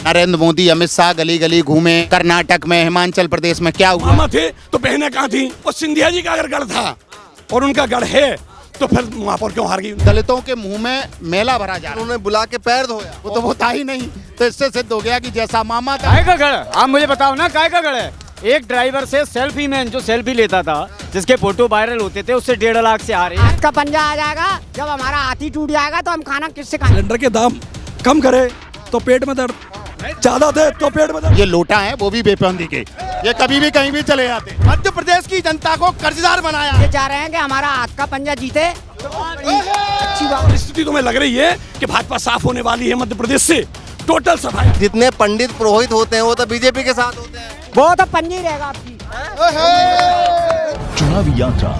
नरेंद्र मोदी अमित शाह गली गली घूमे, कर्नाटक में, हिमाचल प्रदेश में क्या हुआ? मामा थे तो बहनें कहाँ थी? वो सिंधिया जी का अगर गढ़ था और उनका गढ़ है तो फिर महापौर क्यों हार गई? दलितों के मुंह में मेला भरा जा रहा है। उन्होंने बुला के पैर धोया। वो तो होता ही नहीं, तो इससे सिद्ध हो गया कि जैसा मामा था। काय का गढ़? आप मुझे बताओ ना, काय का गढ़ है? एक ड्राइवर से सेल्फी मैन जो सेल्फी लेता था, जिसके फोटो वायरल होते थे, उससे 1.5 लाख से हारे। हाथ का पंजा आ जाएगा, जब हमारा हाथी टूट जाएगा तो हम खाना किससे खाएंगे? सिलेंडर के दाम कम करे तो पेट में दर्द, ज्यादा थे तो पेट में दर्द। ये लोटा है, वो भी बेपंदी के, ये कभी भी कहीं भी चले जाते। मध्य प्रदेश की जनता को कर्जदार बनाया। ये चाह रहे हैं कि हमारा हाथ का पंजा जीते तो अच्छी बात। स्थिति तुम्हें लग रही है कि भाजपा साफ होने वाली है मध्य प्रदेश से? टोटल सफाई। जितने पंडित पुरोहित होते हैं वो तो बीजेपी के साथ होते हैं। वो तो पंजी रहेगा आपकी। चुनावी यात्रा।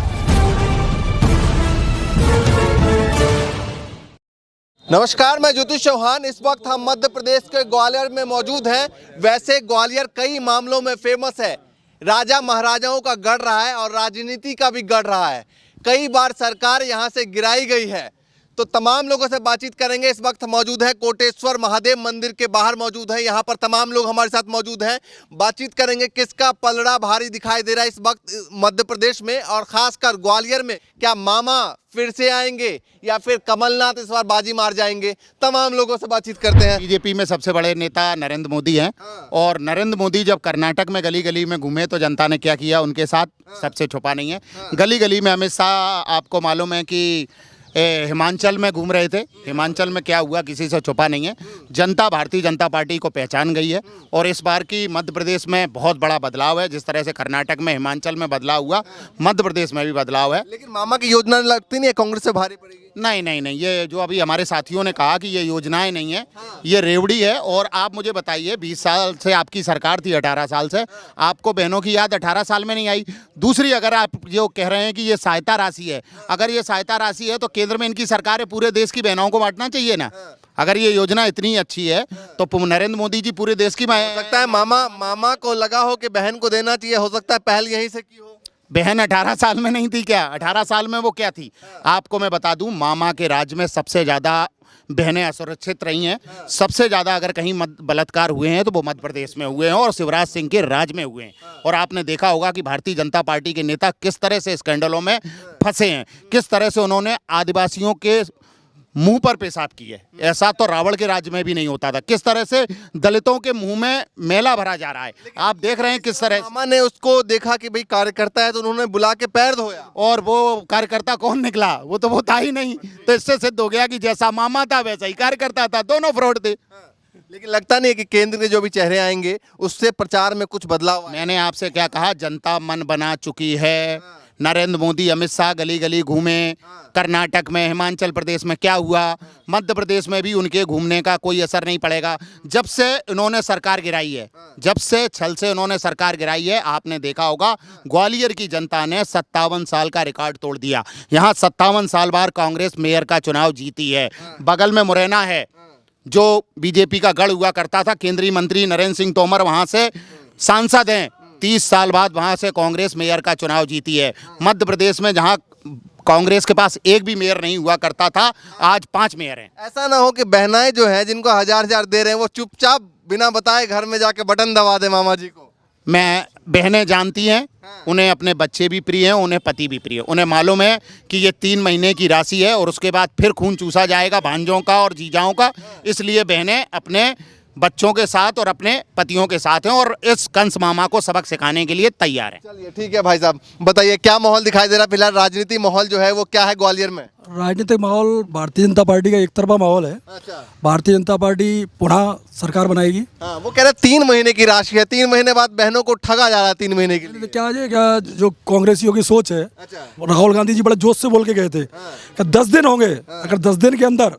नमस्कार, मैं ज्योतिष चौहान। इस वक्त हम मध्य प्रदेश के ग्वालियर में मौजूद हैं। वैसे ग्वालियर कई मामलों में फेमस है, राजा महाराजाओं का गढ़ रहा है और राजनीति का भी गढ़ रहा है। कई बार सरकार यहाँ से गिराई गई है, तो तमाम लोगों से बातचीत करेंगे। इस वक्त मौजूद है कोटेश्वर महादेव मंदिर के बाहर मौजूद है, यहाँ पर तमाम लोग हमारे साथ मौजूद हैं। बातचीत करेंगे किसका पलड़ा भारी दिखाई दे रहा है इस वक्त मध्य प्रदेश में और खासकर ग्वालियर में। क्या मामा फिर से आएंगे या फिर कमलनाथ इस बार बाजी मार जाएंगे? तमाम लोगों से बातचीत करते हैं। बीजेपी में सबसे बड़े नेता नरेंद्र मोदी हैं और नरेंद्र मोदी जब कर्नाटक में गली गली में घूमे तो जनता ने क्या किया उनके साथ, सबसे छुपा नहीं है। गली गली में अमित शाह, आपको मालूम है कि हिमाचल में घूम रहे थे। हिमाचल में क्या हुआ किसी से छुपा नहीं है। जनता भारतीय जनता पार्टी को पहचान गई है और इस बार की मध्य प्रदेश में बहुत बड़ा बदलाव है। जिस तरह से कर्नाटक में, हिमाचल में बदलाव हुआ, मध्य प्रदेश में भी बदलाव है। लेकिन मामा की योजना लगती नहीं है कांग्रेस से भारी पड़ेगी? नहीं, ये जो अभी हमारे साथियों ने कहा कि ये योजनाएं नहीं है, ये रेवड़ी है। और आप मुझे बताइए, 20 साल से आपकी सरकार थी, 18 साल से, आपको बहनों की याद 18 साल में नहीं आई? दूसरी, अगर आप जो कह रहे हैं कि ये सहायता राशि है, अगर ये सहायता राशि है तो केंद्र में इनकी सरकार है, पूरे देश की बहनों को बांटना चाहिए ना। अगर ये योजना इतनी अच्छी है तो नरेंद्र मोदी जी पूरे देश की। हो सकता है मामा को लगा हो कि बहन को देना चाहिए, हो सकता है पहल यहीं से की हो। बहन 18 साल में नहीं थी क्या? 18 साल में वो क्या थी? आपको मैं बता दूं, मामा के राज में सबसे ज़्यादा बहनें असुरक्षित रही हैं। सबसे ज़्यादा अगर कहीं बलात्कार हुए हैं तो वो मध्य प्रदेश में हुए हैं और शिवराज सिंह के राज में हुए हैं। और आपने देखा होगा कि भारतीय जनता पार्टी के नेता किस तरह से स्कैंडलों में फंसे हैं, किस तरह से उन्होंने आदिवासियों के मुंह पर पेशाब किए। ऐसा तो रावण के राज्य में भी नहीं होता था। किस तरह से दलितों के मुंह में मेला भरा जा रहा है, आप देख रहे हैं किस तरह। मामा ने उसको देखा कि भाई कार्यकर्ता है तो उन्होंने बुला के पैर धोया, और वो कार्यकर्ता कौन निकला? वो तो होता ही नहीं, तो इससे सिद्ध हो गया कि जैसा मामा था वैसा ही कार्यकर्ता था, दोनों फ्रॉड थे। लेकिन लगता नहीं है कि केंद्र के जो भी चेहरे आएंगे उससे प्रचार में कुछ बदलाव? मैंने आपसे क्या कहा, जनता मन बना चुकी है। नरेंद्र मोदी अमित शाह गली गली घूमे, कर्नाटक में, हिमाचल प्रदेश में क्या हुआ, मध्य प्रदेश में भी उनके घूमने का कोई असर नहीं पड़ेगा। जब से इन्होंने सरकार गिराई है, जब से छल से इन्होंने सरकार गिराई है, आपने देखा होगा ग्वालियर की जनता ने 57 साल का रिकॉर्ड तोड़ दिया। यहाँ 57 साल बाद कांग्रेस मेयर का चुनाव जीती है। बगल में मुरैना है, जो बीजेपी का गढ़ हुआ करता था। केंद्रीय मंत्री नरेंद्र सिंह तोमर वहाँ से सांसद हैं। 30 साल बाद वहाँ से कांग्रेस मेयर का चुनाव जीती है। मध्य प्रदेश में जहाँ कांग्रेस के पास एक भी मेयर नहीं हुआ करता था, आज 5 मेयर हैं। ऐसा ना हो कि बहनाएं जो हैं जिनको 1000 दे रहे हैं वो चुपचाप बिना बताए घर में जाके बटन दबा दे मामा जी को। मैं बहनें जानती हैं, उन्हें अपने बच्चे भी प्रिय हैं, उन्हें पति भी प्रिय है। उन्हें मालूम है कि ये 3 महीने की राशि है और उसके बाद फिर खून चूसा जाएगा भांजों का और जीजाओं का। इसलिए बहनें अपने बच्चों के साथ और अपने पतियों के साथ हैं और इस कंस मामा को सबक सिखाने के लिए तैयार हैं। चलिए ठीक है भाई साहब, बताइए क्या माहौल दिखाई दे रहा है फिलहाल? राजनीति माहौल जो है वो क्या है ग्वालियर में? राजनीतिक माहौल भारतीय जनता पार्टी का एक तरफा माहौल है। अच्छा। भारतीय जनता पार्टी पुनः सरकार बनाएगी। हाँ, वो कह रहे 3 महीने की राशि है, 3 महीने बाद बहनों को ठगा जा रहा है 3 महीने के लिए। क्या है, क्या जो कांग्रेसियों की सोच है, राहुल गांधी जी बड़े जोश से बोल के गए थे कि 10 दिन होंगे, अगर 10 दिन के अंदर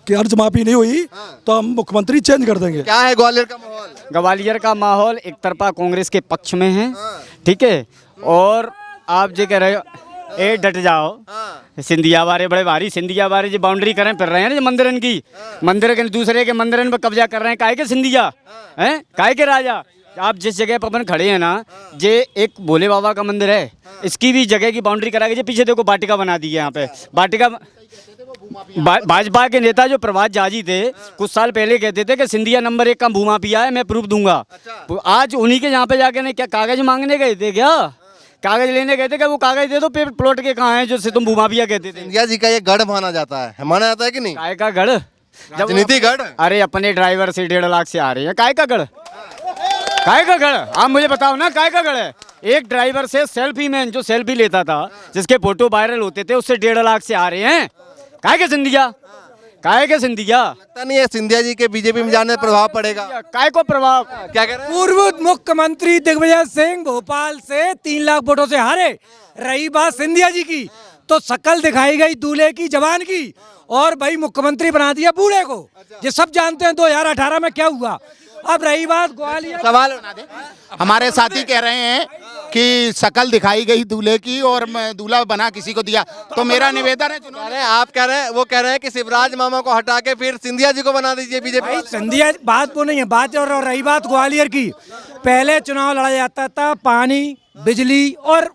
कर्ज माफी नहीं हुई तो हम मुख्यमंत्री चेंज कर देंगे। क्या है ग्वालियर का माहौल? ग्वालियर का माहौल एक तरफा कांग्रेस के पक्ष में है, ठीक है। और आप जो कह रहे हो, ए डट जाओ, सिंधिया बारे बड़े भारी, सिंधिया बारे जो बाउंड्री करें फिर रहे हैं ना मंदिरन की, मंदिर के दूसरे के मंदिरन पर कब्जा कर रहे हैं। काहे के सिंधिया हैं, काहे के राजा? आप जिस जगह पर अपन खड़े हैं ना, जे एक भोले बाबा का मंदिर है, इसकी भी जगह की बाउंड्री करा के पीछे देखो वाटिका बना दी है। यहाँ पे वाटिका भाजपा के नेता जो प्रभात जाजी थे कुछ साल पहले कहते थे कि सिंधिया नंबर 1 का भूमाफिया है, मैं प्रूफ दूंगा। आज उन्हीं के यहाँ पे जाके ने क्या कागज मांगने गए थे, क्या कागज लेने गए थे, क्या वो कागज दे दो पेपर प्लॉट के कहाँ हैं जो से तुम भूमाफिया कहते थे। सिंधिया जी का ये गढ़ माना जाता है, माना जाता है कि नहीं? काय का गढ़, राजनीति गढ़। अरे अपने ड्राइवर से 1.5 लाख से आ रहे हैं, काय का गढ़, काय का गढ़, आप मुझे बताओ ना काय का गढ़ है। एक ड्राइवर से सेल्फी मैन जो सेल्फी लेता था, जिसके फोटो वायरल होते थे, उससे 1.5 लाख से आ रहे हैं। काय के सिंधिया, काय के सिंधिया। लगता नहीं है सिंधिया जी के बीजेपी में जाने से प्रभाव पड़ेगा? काय को प्रभाव, क्या कह रहे हैं? पूर्व मुख्यमंत्री दिग्विजय सिंह भोपाल से 3 लाख वोटों से हारे। रही बात सिंधिया जी की, तो शकल दिखाई गई दूल्हे की जवान की, और भाई मुख्यमंत्री बना दिया बूढ़े को। ये सब जानते हैं 2018 में क्या हुआ। अब रही बात ग्वालियर, सवाल हमारे साथी कह रहे हैं कि शकल दिखाई गई दूल्हे की और दूल्हा बना किसी को दिया, तो मेरा निवेदन है कह रहे हैं, आप कह रहे हैं, वो कह रहे हैं कि शिवराज मामा को हटा के फिर सिंधिया जी को बना दीजिए बीजेपी। भाई सिंधिया बात वो नहीं है, बात और रही बात ग्वालियर की, पहले चुनाव लड़ा जाता था पानी, बिजली और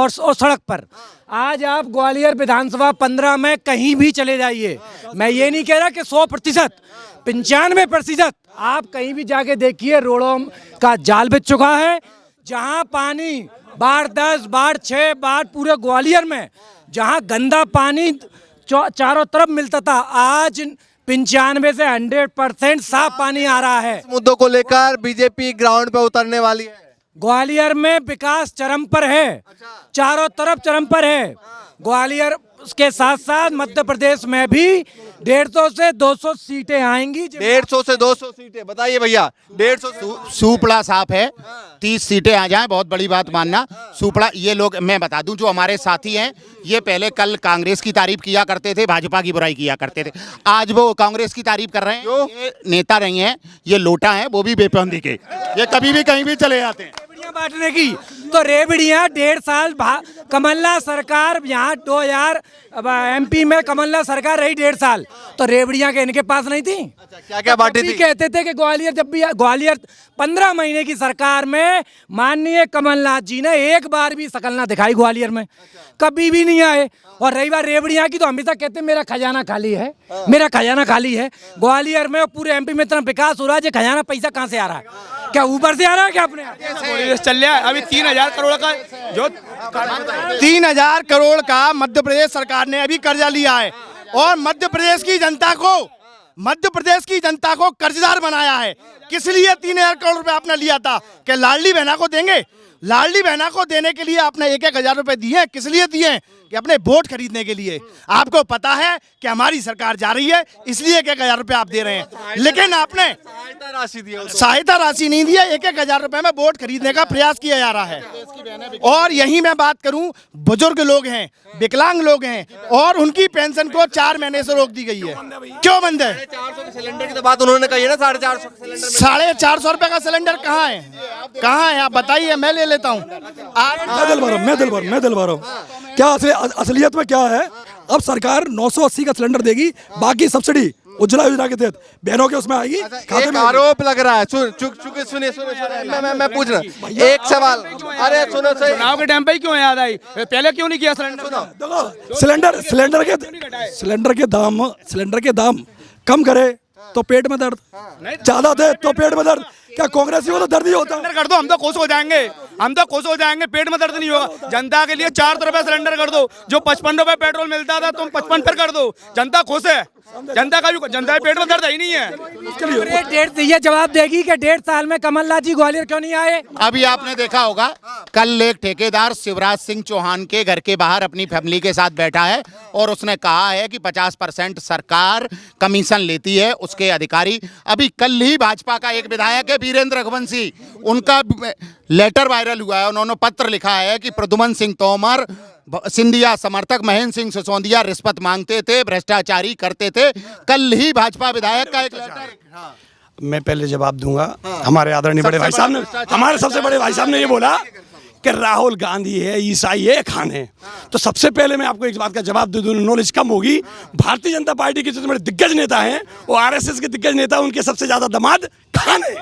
सड़क पर। आज आप ग्वालियर विधानसभा 15 में कहीं भी चले जाइए, मैं ये नहीं कह रहा कि 100%, 95% आप कहीं भी जाके देखिए, रोडों का जाल बिछ चुका है। जहां पानी बाढ़ 10, बाढ़ 6, बाढ़ पूरे ग्वालियर में, जहां गंदा पानी चारों तरफ मिलता था, आज 95 से 100% साफ पानी आ रहा है। मुद्दों को लेकर बीजेपी ग्राउंड पे उतरने वाली है। ग्वालियर में विकास चरम पर है, चारों तरफ चरम पर है। ग्वालियर के साथ साथ मध्य प्रदेश में भी 150 से 200 सीटें आएंगी। 150 से 200 सीटें, बताइए भैया। 150 सुपड़ा साफ है, 30 सीटें आ जाएं, बहुत बड़ी बात मानना। सुपड़ा, ये लोग, मैं बता दूं जो हमारे साथी हैं, ये पहले कल कांग्रेस की तारीफ किया करते थे, भाजपा की बुराई किया करते थे, आज वो कांग्रेस की तारीफ कर रहे हैं। ये नेता नहीं है, ये लोटा है, वो भी बेपंदी के, ये कभी भी कहीं भी चले जाते हैं। बांटने की तो रेवड़ियां 1.5 साल कमलनाथ सरकार, यहाँ 2000 MP में कमलनाथ सरकार रही 1.5 साल, तो रेवड़ियां के इनके पास नहीं थी। क्या क्या बांटी थी? कहते थे कि ग्वालियर, जब भी ग्वालियर 15 महीने की सरकार में माननीय कमलनाथ जी ने एक बार भी शकल ना दिखाई ग्वालियर में, कभी भी नहीं आए। और रही बात रेवड़ियां की, तो हमेशा कहते हैं मेरा खजाना खाली है, मेरा खजाना खाली है। ग्वालियर में पूरे MP में इतना विकास हो रहा है, खजाना पैसा कहाँ से आ रहा है? क्या ऊपर से आ रहा है क्या अपने? चल रहा है अभी 3000 करोड़ का, जो 3000 करोड़ का मध्य प्रदेश सरकार ने अभी कर्जा लिया है, और मध्य प्रदेश की जनता को कर्जदार बनाया है। किस लिए 3000 करोड़ रुपए आपने लिया था? कि लाडली बहना को देंगे? लाडली बहना को देने के लिए आपने 1-1 हजार रुपए दिए, किस लिए दिए? कि अपने वोट खरीदने के लिए। आपको पता है कि हमारी सरकार जा रही है, इसलिए 1-1 हजार रुपए आप दे रहे हैं, लेकिन आपने सहायता राशि नहीं दिया, 1-1 हजार रुपए में वोट खरीदने का प्रयास किया जा रहा है। और यही मैं बात करूं, बुजुर्ग लोग हैं, विकलांग लोग हैं, और उनकी पेंशन को 4 महीने से रोक दी गई है। क्यों बंद है? 450 सिलेंडर की तो बात उन्होंने कही है ना, 450 सिलेंडर। 450 रुपए का सिलेंडर कहाँ है? कहाँ है? आप बताइए, मैं ले लेता हूँ। मैं दिलवा रहा हूँ। क्या असलियत में क्या है? अब सरकार 980 का सिलेंडर देगी, बाकी सब्सिडी उज्ज्वला योजना के तहत बहनों के उसमें आएगी, खाते एक में। आरोप लग रहा है, सुनिए, मैं पूछ रहा हूँ एक सवाल। अरे सुनो, चुनाव के टाइम पे क्यों याद आई? पहले क्यों नहीं किया सिलेंडर? देखो, सिलेंडर के दाम कम करे तो पेट में दर्द, ज्यादा थे तो पेट में दर्द। क्या कांग्रेसी को तो दर्द ही होता है? कर दो, हम तो खुश हो जाएंगे, पेट में दर्द नहीं होगा। जनता के लिए 4 रुपए सिलेंडर कर दो, जो 55 रुपए पेट्रोल मिलता था तुम 55 पर कर दो, जनता खुश है। जनता के पेट में दर्द ही नहीं है। ये जवाब देगी कि 1.5 साल में कमलनाथ जी ग्वालियर क्यों नहीं आए? अभी आपने देखा होगा, कल एक ठेकेदार शिवराज सिंह चौहान के घर के बाहर अपनी फैमिली के साथ बैठा है, और उसने कहा है कि 50% सरकार कमीशन लेती है, उसके अधिकारी। अभी कल ही भाजपा का एक विधायक है वीरेंद्र रघुवंशी, उनका लेटर वायरल हुआ है, उन्होंने पत्र लिखा है कि प्रद्युमन सिंह तोमर, सिंधिया समर्थक महेंद्र सिंह सिसोदिया रिश्वत मांगते थे, भ्रष्टाचारी करते थे। कल ही भाजपा विधायक का एक लेटर। मैं पहले जवाब दूंगा। हमारे आदरणीय बड़े भाई साहब ने, हमारे सबसे बड़े भाई साहब ने ये बोला कि राहुल गांधी है, ईसाई है, खान है। तो सबसे पहले मैं आपको एक बात का जवाब दे दूं, नॉलेज कम होगी। भारतीय जनता पार्टी के जो बड़े दिग्गज नेता हैं, वो RSS के दिग्गज नेता, उनके सबसे ज्यादा दामाद खान है।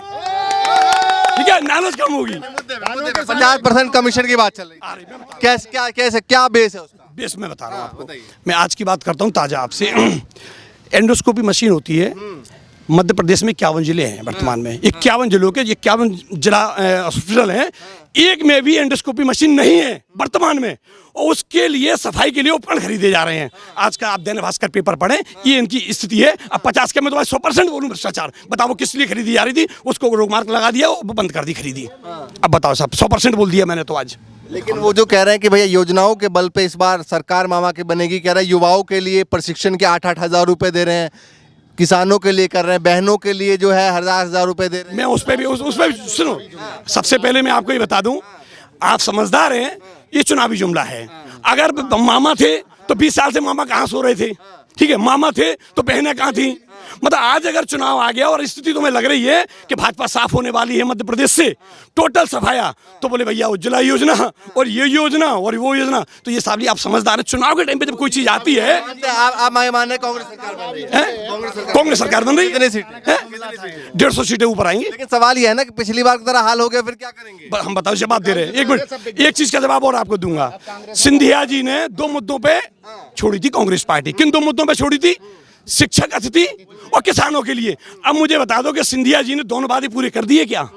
ठीक है, नॉलेज कम होगी। 50% कमीशन की बात चल रही है। कैसे, क्या बेस है उसका? बेस में बता रहा हूँ आपको। मैं आज की बात करता हूँ ताज़ा आपसे। एंडोस्कोपी मशीन होती है, मध्य प्रदेश में 51 जिले हैं वर्तमान में। 51 जिलों के 51 जिला हॉस्पिटल हैं, एक में भी एंडोस्कोपी मशीन नहीं है वर्तमान में, और उसके लिए सफाई के लिए उपकरण खरीदे जा रहे हैं। आज का आप दैनिक भास्कर पेपर पढ़ें, ये इनकी स्थिति है। अब 50 के में तो 100% बोलूँ भ्रष्टाचार। बताओ वो किस लिए खरीदी जा रही थी, उसको रोक मार्क लगा दिया, वो बंद कर दी खरीदी। अब बताओ साहब, 100% बोल दिया मैंने तो आज। लेकिन वो जो कह रहे हैं कि भैया योजनाओं के बल पे इस बार सरकार मामा की बनेगी, कह रहे हैं युवाओं के लिए प्रशिक्षण के 8-8 हज़ार रुपए दे रहे हैं, किसानों के लिए कर रहे हैं, बहनों के लिए जो है 1,000 रुपए दे रहे हैं। मैं उस पर भी सुनो, सबसे पहले मैं आपको ये बता दूं, आप समझदार हैं, ये चुनावी जुमला है। अगर मामा थे तो 20 साल से मामा कहाँ सो रहे थे, ठीक है, मामा थे तो बहनें कहाँ थी। मतलब आज अगर चुनाव आ गया और स्थिति तुम्हें लग रही है कि भाजपा साफ होने वाली है मध्य प्रदेश से, टोटल सफाया, तो बोले भैया उज्ज्वला योजना और ये योजना और वो योजना, तो ये साहब आप समझदार है। चुनाव के टाइम पे जब कोई चीज आती है, आप मान कांग्रेस सरकार बन रही है, कांग्रेस सरकार बन रही है, कितनी सीट? 150 सीटें ऊपर आएंगी। लेकिन सवाल ये है ना कि पिछली बार की तरह हाल हो गया, फिर क्या करेंगे? हम बताओ, जवाब दे रहे हैं। एक मिनट, एक चीज का जवाब और आपको दूंगा। सिंधिया जी ने 2 मुद्दों पे छोड़ी थी कांग्रेस पार्टी। किन 2 मुद्दों पे छोड़ी थी? शिक्षक अतिथि और किसानों के लिए। अब मुझे बता दो कि सिंधिया जी ने दोनों बातें पूरी कर दी है क्या?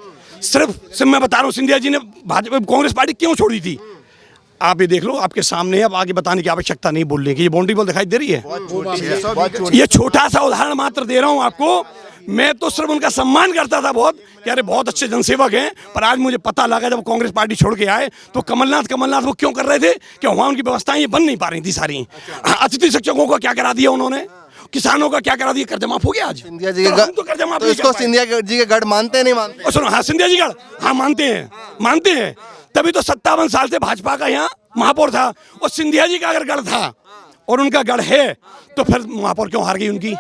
सिर्फ मैं बता रहा हूँ, सिंधिया जी ने भाजपा कांग्रेस पार्टी क्यों छोड़ी थी? आप ये देख लो, आपके सामने। अब आगे बताने की आवश्यकता नहीं, बोलने की। ये बाउंड्री वॉल दिखाई दे रही है, ये छोटा सा उदाहरण मात्र दे रहा हूँ आपको। मैं तो सिर्फ उनका सम्मान करता था बहुत, कि अरे बहुत अच्छे जनसेवक हैं, पर आज मुझे पता लगा जब कांग्रेस पार्टी छोड़ के आए तो कमलनाथ वो क्यों कर रहे थे कि वहाँ उनकी व्यवस्थाएं ये बन नहीं पा रही थी सारी। अतिथि शिक्षकों को क्या करा दिया उन्होंने, किसानों का क्या करा दिया? कर्ज माफ हो गया आज सिंधिया जी के तो कर्ज माफ। तो इसको सिंधिया जी के गढ़ मानते नहीं मानते? सुनो, हाँ सिंधिया जी गढ़, हाँ मानते हैं। तभी तो 57 साल से भाजपा का यहाँ महापौर था, और सिंधिया जी का अगर गढ़ था और उनका गढ़ है तो फिर महापौर क्यों हार गई उनकी?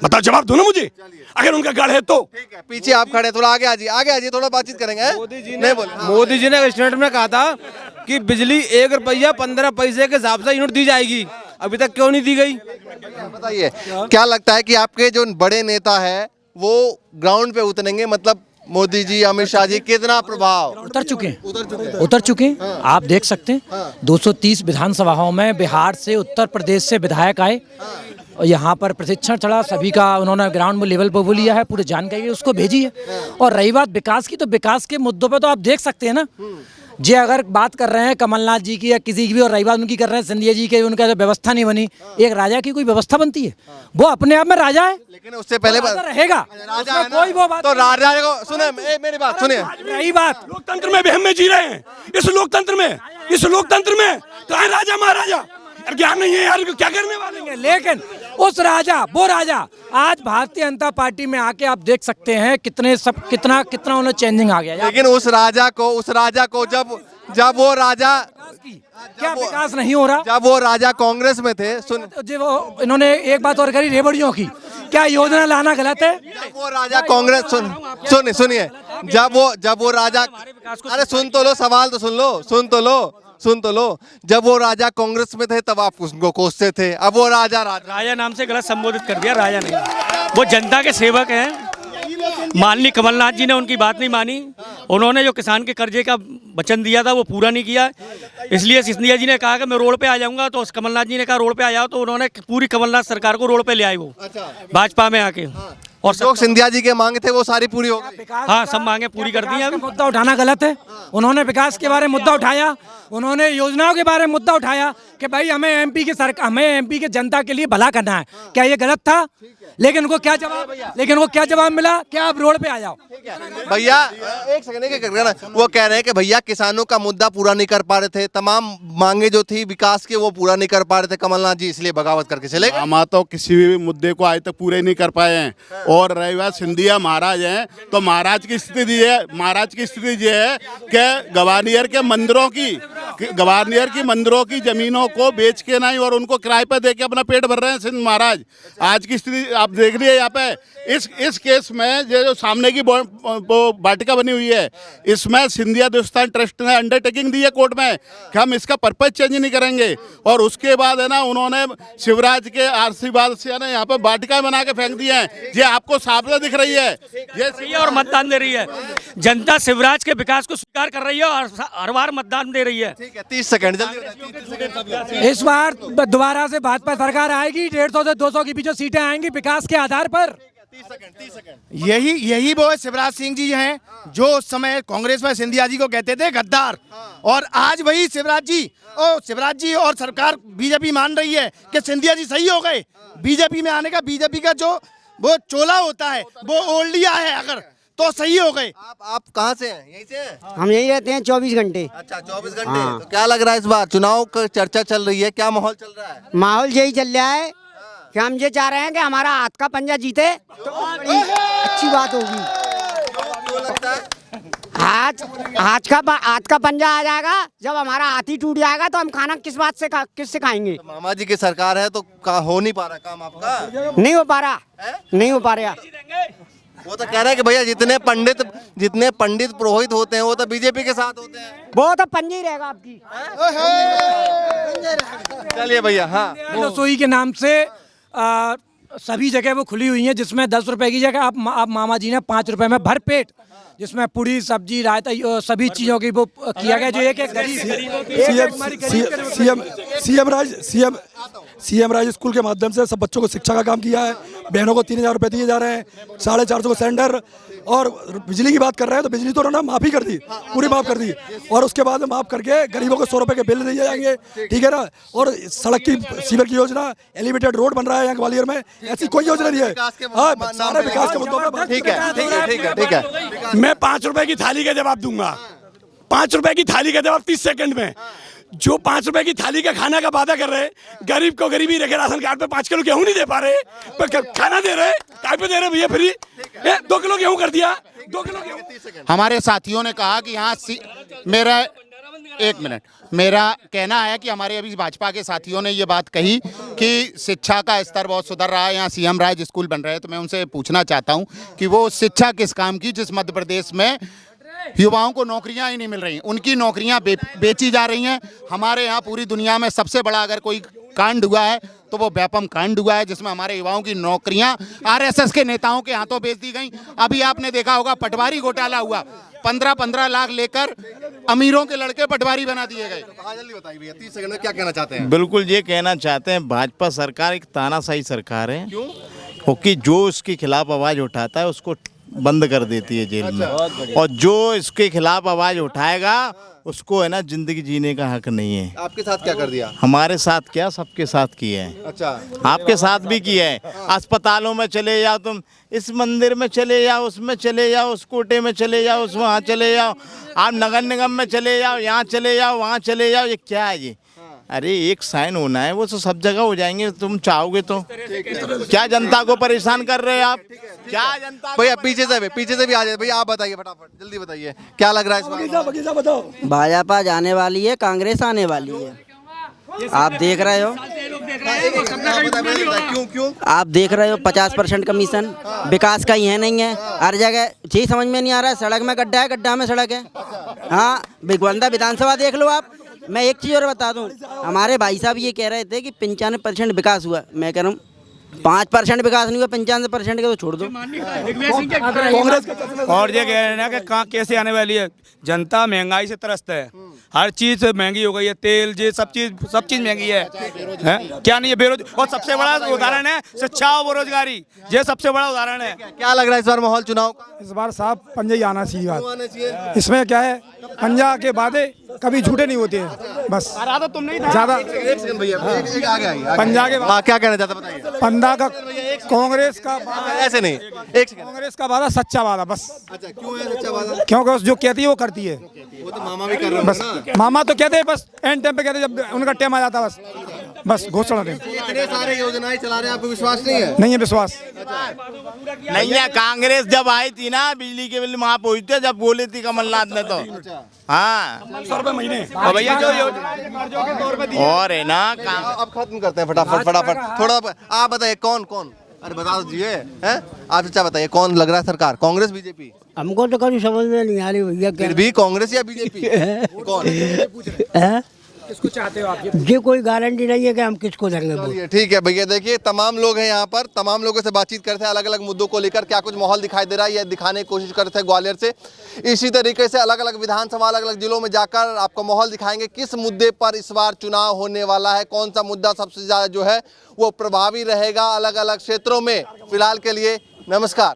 बताओ, जवाब दो ना मुझे। अगर उनका गढ़ है तो ठीक है, पीछे आप खड़े, थोड़ा आगे आजिए, थोड़ा बातचीत करेंगे। मोदी जी ने स्टेटमेंट में कहा था कि बिजली 1 रुपया 15 पैसे के हिसाब से यूनिट दी जाएगी, अभी तक क्यों नहीं दी गई? बताइए, क्या लगता है कि आपके जो बड़े नेता है वो ग्राउंड पे उतरेंगे? मतलब मोदी जी, अमित शाह जी, कितना प्रभाव? उतर चुके हैं। आप देख सकते हैं 230 विधानसभाओं में बिहार से, उत्तर प्रदेश से विधायक आए और यहाँ पर प्रशिक्षण चढ़ा, सभी का उन्होंने ग्राउंड लेवल पर वो लिया है, पूरी जानकारी उसको भेजी है। और रही बात विकास की, तो विकास के मुद्दों पे तो आप देख सकते हैं ना, जे अगर बात कर रहे हैं कमलनाथ जी की या किसी की भी, और रही बात उनकी कर रहे हैं सिंधिया जी के, उनका जो व्यवस्था नहीं बनी, एक राजा की कोई व्यवस्था बनती है? वो अपने आप में राजा है, लेकिन उससे पहले रहेगा राजा है ना? कोई वो बात तो राजा को सुने, मेरी बात सुनिए। रही बात, लोकतंत्र में भी हम में जी रहे हैं। इस लोकतंत्र में कहाँ राजा महाराजा? ज्ञान नहीं है यार, क्या करने वाले हैं? लेकिन उस राजा, वो राजा आज भारतीय जनता पार्टी में आके आप देख सकते हैं कितना उन्हें चेंजिंग आ गया। लेकिन उस राजा को जब वो राजा, क्या विकास नहीं हो रहा? जब वो राजा कांग्रेस में थे, वो इन्होंने एक बात और करी, रेवड़ियों की क्या योजना लाना गलत है? जब वो राजा कांग्रेस, सुनिए, जब वो राजा, अरे सुन तो लो, सवाल तो सुन तो लो। जब वो राजा कांग्रेस में थे तब आप उनको कोसते थे, अब वो राजा नाम से गलत संबोधित कर दिया। राजा नहीं, वो जनता के सेवक हैं। माननीय कमलनाथ जी ने उनकी बात नहीं मानी, उन्होंने जो किसान के कर्जे का वचन दिया था वो पूरा नहीं किया, इसलिए सिंधिया जी ने कहा कि मैं रोड पे आ जाऊंगा, तो कमलनाथ जी ने कहा रोड पे आ जाओ, तो उन्होंने पूरी कमलनाथ सरकार को रोड पे ले आए वो भाजपा में आके। और जो सिंधिया जी के मांगे थे वो सारी पूरी हो गई। हाँ, सब मांगे पूरी कर दी। मुद्दा उठाना गलत है। उन्होंने विकास के बारे में मुद्दा उठाया, उन्होंने योजनाओं के बारे में मुद्दा उठाया कि भाई हमें एमपी के जनता के लिए भला करना है। क्या ये गलत था? लेकिन उनको क्या जवाब मिला? क्या आप रोड पे आ जाओ? भैया एक सेकंड, वो कह रहे हैं कि भैया किसानों का मुद्दा पूरा नहीं कर पा रहे थे, तमाम मांगे जो थी विकास के वो पूरा नहीं कर पा रहे थे कमलनाथ जी, इसलिए बगावत करके चले गए। हम तो किसी भी मुद्दे को आज तक पूरे नहीं कर पाए हैं। और रही बात सिंधिया महाराज हैं, तो महाराज की स्थिति ये है कि गवालियर की मंदिरों की जमीनों को बेच के नहीं और उनको किराए पर दे के अपना पेट भर रहे हैं सिंध महाराज। आज की स्थिति आप देख रही है यहाँ पे। इस केस में जो सामने की वो वाटिका बनी हुई है, इसमें सिंधिया देवस्थान ट्रस्ट ने अंडरटेकिंग दी है कोर्ट में कि हम इसका पर्पज चेंज नहीं करेंगे। और उसके बाद है ना, उन्होंने शिवराज के आशीर्वाद से है ना यहाँ पे वाटिका बना के फेंक दी है। ये आपको साफ दिख रही है, ये और मतदान दे रही है। जनता शिवराज के विकास को स्वीकार कर रही है और हर बार मतदान दे रही है। ठीक है, 30 सेकंड जल्दी बताइए, 30 सेकंड। इस बार दोबारा से भाजपा सरकार आएगी, 150 से 200 के बीच सीटें आएंगी विकास के आधार पर। 30 सेकंड। यही वो शिवराज सिंह जी हैं जो उस समय कांग्रेस में सिंधिया जी को कहते थे गद्दार, और आज वही शिवराज जी और सरकार बीजेपी मान रही है कि सिंधिया जी सही हो गए। बीजेपी में आने का, बीजेपी का जो वो चोला होता है वो ओढ़ लिया है अगर, तो सही हो गए। आप कहाँ से हैं? यहीं से हैं? हम यही रहते हैं 24 घंटे। अच्छा, 24 घंटे। तो क्या लग रहा है इस बार चुनाव का चर्चा चल रही है, क्या माहौल चल रहा है? माहौल यही चल रहा है कि हम ये चाह रहे हैं कि हमारा हाथ का पंजा जीते तो बड़ी अच्छी बात होगी। क्यों लगता है? हाथ का पंजा आ जाएगा, जब हमारा हाथ ही टूट जाएगा तो हम खाना किससे खाएंगे? तो मामा जी की सरकार है तो हो नहीं पा रहा काम आपका? नहीं हो पा रहा। वो तो कह रहे हैं कि भैया जितने पंडित पुरोहित होते हैं वो तो बीजेपी के साथ होते हैं। वो तो पंजा ही रहेगा आपकी। चलिए भैया। हाँ, रसोई के नाम से सभी जगह वो खुली हुई हैं, जिसमें 10 रुपए की जगह आप मामा जी ने 5 रुपए में भरपेट, जिसमें पूरी सब्जी रायता सभी चीजों की वो किया गया, जो एक सीएम राज स्कूल के माध्यम से सब बच्चों को शिक्षा का काम किया है। बहनों को 3000 रुपए दिए जा रहे हैं, 450 को सिलेंडर, और बिजली की बात कर रहे हैं तो बिजली तो उन्होंने माफ़ी कर दी, पूरी माफ़ कर दी, और उसके बाद में माफ़ करके गरीबों को 100 रुपए के बिल दिए जाएंगे, ठीक है ना। और सड़क की, सीवर की योजना, एलिवेटेड रोड बन रहा है यहाँ ग्वालियर में, ऐसी कोई योजना नहीं है। हाँ, सारे विकास के मुद्दों पर। ठीक है। मैं 5 रुपए की थाली का जवाब दूंगा। 5 रुपए की थाली का जवाब 30 सेकंड में। जो 5 रुपए की थाली का खाना का वादा कर रहे, गरीब को गरीबी रखे, राशन कार्ड पे 5 किलो गेहूं नहीं दे पा रहे, पर खाना दे रहे, काय पे दे रहे भैया फ्री? 2 किलो गेहूं कर दिया, 2 किलो गेहूं। हमारे साथियों ने कहा कि यहाँ मेरा कहना है कि हमारे अभी भाजपा के साथियों ने ये बात कही कि शिक्षा का स्तर बहुत सुधर रहा है, यहाँ सीएम राज स्कूल बन रहे हैं। तो मैं उनसे पूछना चाहता हूँ कि वो शिक्षा किस काम की, जिस मध्य प्रदेश में युवाओं को नौकरियां ही नहीं मिल रही, उनकी नौकरियां बेची जा रही हैं। हमारे यहाँ पूरी दुनिया में सबसे बड़ा अगर कोई कांड हुआ है तो वो व्यापम कांड हुआ है, जिसमें हमारे युवाओं की नौकरियां आरएसएस के नेताओं के हाथों बेच दी गई। अभी आपने देखा होगा पटवारी घोटाला हुआ, 15-15 लाख लेकर अमीरों के लड़के पटवारी बना दिए गए। जल्दी बताइए भैया, 30 सेकंड में क्या कहना चाहते हैं? बिल्कुल ये कहना चाहते हैं, भाजपा सरकार एक तानाशाही सरकार है। क्यों? क्योंकि जो उसके खिलाफ आवाज उठाता है उसको बंद कर देती है जेल में, और जो इसके खिलाफ आवाज उठाएगा उसको है ना जिंदगी जीने का हक नहीं है। आपके साथ क्या कर दिया? हमारे साथ क्या, सबके साथ किया है। अच्छा, आपके साथ भी किया है। अस्पतालों में चले जाओ, तुम इस मंदिर में चले जाओ, उसमें चले जाओ, उस कोटे में चले जाओ, उस वहाँ चले जाओ, आप नगर निगम में चले जाओ, यहाँ चले जाओ, वहाँ चले जाओ, ये क्या है ये? अरे एक साइन होना है, वो तो सब जगह हो जाएंगे तुम चाहोगे तो। क्या जनता को परेशान कर रहे हैं आप? क्या जनता? भैया पीछे से भी आ जाए भैया, आप बताइए फटाफट, जल्दी बताइए क्या लग रहा है इस बार? बताओ। भाजपा जाने वाली है, कांग्रेस आने वाली है। आप देख रहे हो, क्यों? आप देख रहे हो 50% कमीशन, विकास का ही है नहीं है, हर जगह यही समझ में नहीं आ रहा है। सड़क में गड्ढा है, गड्ढा में सड़क है। हाँ, बिगवंदा विधानसभा देख लो आप। मैं एक चीज़ और बता दूं, हमारे भाई साहब ये कह रहे थे कि 95% विकास हुआ। मैं कह रहा हूँ 5% विकास नहीं हुआ, 95% का तो छोड़ दो। और ये कह रहे हैं ना कि कहाँ कैसे आने वाली है। जनता महंगाई से त्रस्त है, हर चीज महंगी हो गई है, तेल ये सब चीज महंगी है। क्या नहीं है बेरोजगार, और सबसे बड़ा उदाहरण है शिक्षा और बेरोजगारी, ये सबसे बड़ा उदाहरण है। क्या लग रहा है इस बार माहौल चुनाव का? इस बार साहब पंजा ही आना चाहिए। इसमें क्या है, पंजा के वादे कभी झूठे नहीं होते हैं, बस ज्यादा पंजा के क्या कहना चाहता बताइए? पंजा का कांग्रेस का ऐसे नहीं, कांग्रेस का वादा सच्चा वादा बस। अच्छा, क्यों है सच्चा वादा? क्योंकि जो कहती है वो करती है। वो तो मामा भी कर रहे हैं बस ना। मामा तो कहते हैं, बस एंड टाइम पे कहते हैं, जब उनका टाइम आ जाता बस घोषणा दे। इतने सारे योजनाएं चला रहे हैं, आपको विश्वास नहीं है? नहीं है विश्वास। नहीं है, कांग्रेस जब आई थी ना बिजली के बिल माफ हुई थे, जब बोली थी कमलनाथ ने तो। हाँ, 100 रुपए महीने। भैया जो और है ना, अब खत्म करते हैं फटाफट थोड़ा। आप बताइए कौन? अरे बता दीजिए, हैं? आप अच्छा बताइए, कौन लग रहा है सरकार, कांग्रेस बीजेपी? हमको तो कभी समझ में नहीं आ रही भैया। फिर भी कांग्रेस या बीजेपी? कौन? किसको चाहते हो आप? ये कोई गारंटी नहीं है कि हम किसको देंगे वोट। चलिए ठीक है भैया, देखिए तमाम लोग हैं यहाँ पर, तमाम लोगों से बातचीत करते हैं अलग अलग मुद्दों को लेकर। क्या कुछ माहौल दिखाई दे रहा है, यह दिखाने की कोशिश करते हैं ग्वालियर से। इसी तरीके से अलग अलग विधानसभा अलग अलग जिलों में जाकर आपको माहौल दिखाएंगे किस मुद्दे पर इस बार चुनाव होने वाला है, कौन सा मुद्दा सबसे ज्यादा जो है वो प्रभावी रहेगा अलग अलग क्षेत्रों में। फिलहाल के लिए नमस्कार।